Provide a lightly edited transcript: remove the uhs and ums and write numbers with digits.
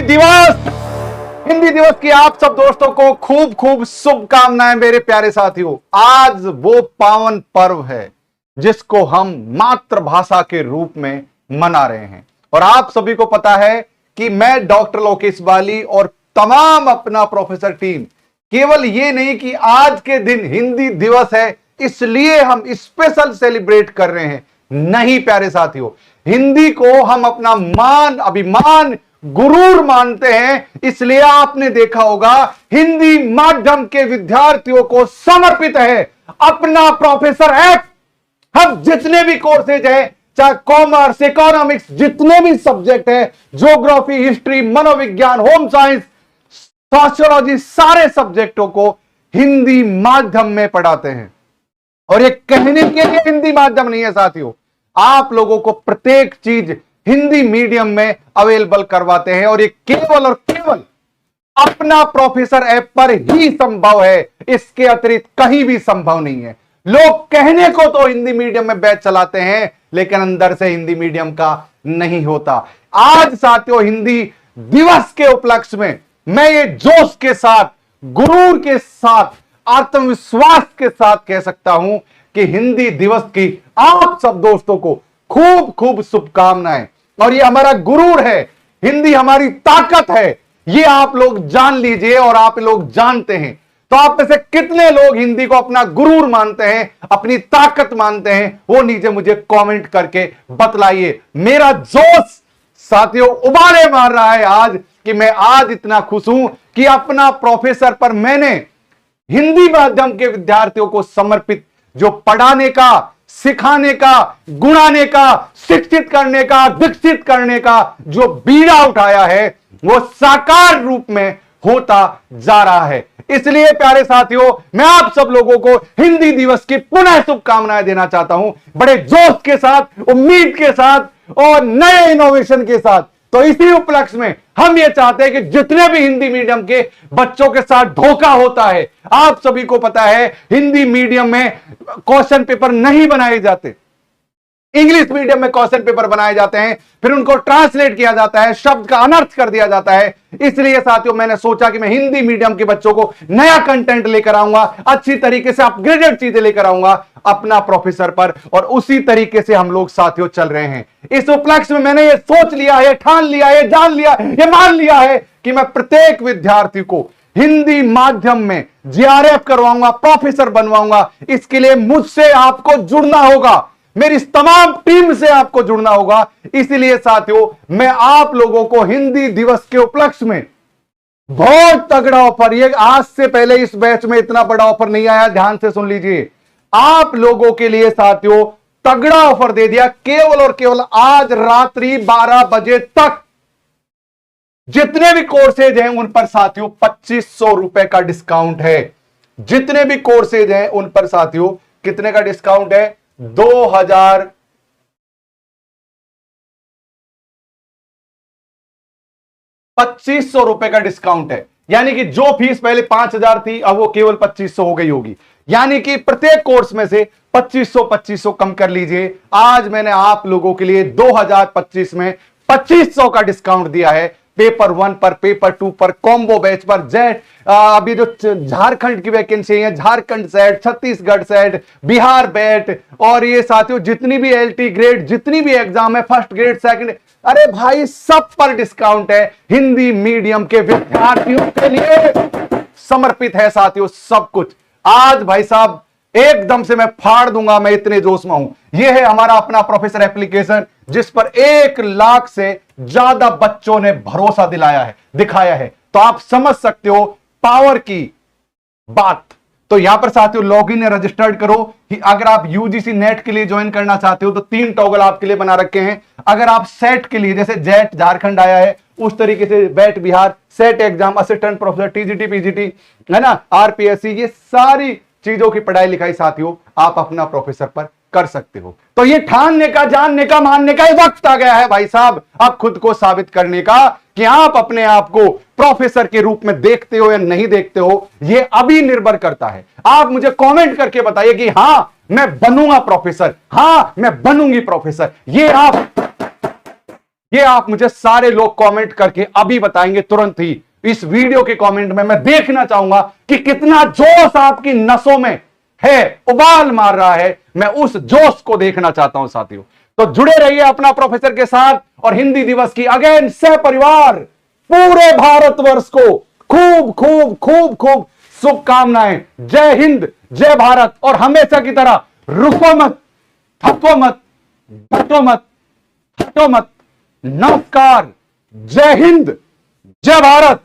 दिवस हिंदी दिवस की आप सब दोस्तों को खूब खूब शुभकामनाएं मेरे प्यारे साथियों। आज वो पावन पर्व है जिसको हम मातृभाषा के रूप में मना रहे हैं और आप सभी को पता है कि मैं डॉक्टर लोकेश बाली और तमाम अपना प्रोफेसर टीम केवल ये नहीं कि आज के दिन हिंदी दिवस है इसलिए हम स्पेशल सेलिब्रेट कर रहे हैं। नहीं प्यारे साथियों, हिंदी को हम अपना मान, अभिमान, गुरूर मानते हैं। इसलिए आपने देखा होगा हिंदी माध्यम के विद्यार्थियों को समर्पित है अपना प्रोफेसर ऐप। हम जितने भी कोर्सेज है, चाहे कॉमर्स, इकोनॉमिक्स, जितने भी सब्जेक्ट है, ज्योग्राफी, हिस्ट्री, मनोविज्ञान, होम साइंस, सोशियोलॉजी, सारे सब्जेक्टों को हिंदी माध्यम में पढ़ाते हैं। और ये कहने के लिए हिंदी माध्यम नहीं है साथियों, आप लोगों को प्रत्येक चीज हिंदी मीडियम में अवेलेबल करवाते हैं और ये केवल और केवल अपना प्रोफेसर ऐप पर ही संभव है, इसके अतिरिक्त कहीं भी संभव नहीं है। लोग कहने को तो हिंदी मीडियम में बैच चलाते हैं लेकिन अंदर से हिंदी मीडियम का नहीं होता। आज साथियों हिंदी दिवस के उपलक्ष्य में मैं ये जोश के साथ, गुरूर के साथ, आत्मविश्वास के साथ कह सकता हूं कि हिंदी दिवस की आप सब दोस्तों को खूब खूब शुभकामनाएं। और ये हमारा गुरूर है, हिंदी हमारी ताकत है, ये आप लोग जान लीजिए और आप लोग जानते हैं। तो आप में से कितने लोग हिंदी को अपना गुरूर मानते हैं, अपनी ताकत मानते हैं, वो नीचे मुझे कमेंट करके बतलाइए। मेरा जोश साथियों उबाले मार रहा है आज कि मैं आज इतना खुश हूं कि अपना प्रोफेसर पर मैंने हिंदी माध्यम के विद्यार्थियों को समर्पित जो पढ़ाने का, सिखाने का, गुणाने का, शिक्षित करने का, दीक्षित करने का जो बीड़ा उठाया है वो साकार रूप में होता जा रहा है। इसलिए प्यारे साथियों मैं आप सब लोगों को हिंदी दिवस की पुनः शुभकामनाएं देना चाहता हूं, बड़े जोश के साथ, उम्मीद के साथ और नए इनोवेशन के साथ। तो इसी उपलक्ष्य में हम ये चाहते हैं कि जितने भी हिंदी मीडियम के बच्चों के साथ धोखा होता है, आप सभी को पता है हिंदी मीडियम में क्वेश्चन पेपर नहीं बनाए जाते, इंग्लिश मीडियम में क्वेश्चन पेपर बनाए जाते हैं, फिर उनको ट्रांसलेट किया जाता है, शब्द का अनर्थ कर दिया जाता है। इसलिए साथियों मैंने सोचा कि मैं हिंदी मीडियम के बच्चों को नया कंटेंट लेकर आऊंगा, अच्छी तरीके से अपग्रेडेड चीजें लेकर आऊंगा अपना प्रोफेसर पर, और उसी तरीके से हम लोग साथियों चल रहे हैं। इस उपलक्ष्य में मैंने ये सोच लिया है, ठान लिया है, जान लिया, ये मान लिया है कि मैं प्रत्येक विद्यार्थी को हिंदी माध्यम में जीआरएफ करवाऊंगा, प्रोफेसर बनवाऊंगा। इसके लिए मुझसे आपको जुड़ना होगा, मेरी इस तमाम टीम से आपको जुड़ना होगा। इसलिए साथियों मैं आप लोगों को हिंदी दिवस के उपलक्ष्य में बहुत तगड़ा ऑफर, ये आज से पहले इस बैच में इतना बड़ा ऑफर नहीं आया, ध्यान से सुन लीजिए। आप लोगों के लिए साथियों तगड़ा ऑफर दे दिया, केवल और केवल आज रात्रि 12 बजे तक जितने भी कोर्सेज हैं उन पर साथियों 2500 रुपए का डिस्काउंट है। जितने भी कोर्सेज हैं उन पर साथियों कितने का डिस्काउंट है? 2500 रुपए का डिस्काउंट है। यानी कि जो फीस पहले 5000 थी अब वो केवल 2500 हो गई होगी। यानी कि प्रत्येक कोर्स में से 2500 कम कर लीजिए। आज मैंने आप लोगों के लिए 2025 में 2500 का डिस्काउंट दिया है। पेपर 1 पर, पेपर 2 पर, कॉम्बो बैच पर, जेट, अभी जो झारखंड की वैकेंसी है, Jharkhand set, Chhattisgarh set, Bihar bat, और ये साथियों जितनी भी एलटी ग्रेड, जितनी भी एग्जाम है, फर्स्ट ग्रेड, सेकंड, अरे भाई सब पर डिस्काउंट है। हिंदी मीडियम के विद्यार्थियों के लिए समर्पित है साथियों सब कुछ। आज भाई साहब एकदम से मैं फाड़ दूंगा, मैं इतने जोश में हूं। यह है हमारा अपना प्रोफेसर एप्लीकेशन जिस पर 1 लाख से ज्यादा बच्चों ने भरोसा दिखाया है। तो आप समझ सकते हो पावर की बात। तो यहां पर साथियों लॉगिन रजिस्टर्ड करो कि अगर आप यूजीसी नेट के लिए ज्वाइन करना चाहते हो तो 3 टॉगल आपके लिए बना रखे हैं। अगर आप सेट के लिए, जैसे जेट झारखंड आया है उस तरीके से bat Bihar, set exam, assistant professor, TGT, PGT, है ना, आरपीएससी, ये सारी चीजों की पढ़ाई लिखाई साथियों आप अपना प्रोफेसर पर कर सकते हो। तो ये ठानने का, जानने का, मानने का वक्त आ गया है भाई साहब, अब खुद को साबित करने का कि आप अपने आप को प्रोफेसर के रूप में देखते हो या नहीं देखते हो। ये अभी निर्भर करता है। आप मुझे कमेंट करके बताइए कि हां मैं बनूंगा प्रोफेसर, हां मैं बनूंगी प्रोफेसर। ये आप ये आप मुझे सारे लोग कमेंट करके अभी बताएंगे तुरंत ही इस वीडियो के कमेंट में। मैं देखना चाहूंगा कि कितना जोश आपकी नसों में है, उबाल मार रहा है। मैं उस जोश को देखना चाहता हूं साथियों। तो जुड़े रहिए अपना प्रोफेसर के साथ और हिंदी दिवस की अगेन सह परिवार पूरे भारतवर्ष को खूब खूब खूब खूब शुभकामनाएं। जय हिंद, जय भारत, और हमेशा की तरह रुको मत, थको मत, डटो मत, हटो मत। नमस्कार, जय हिंद, जय भारत।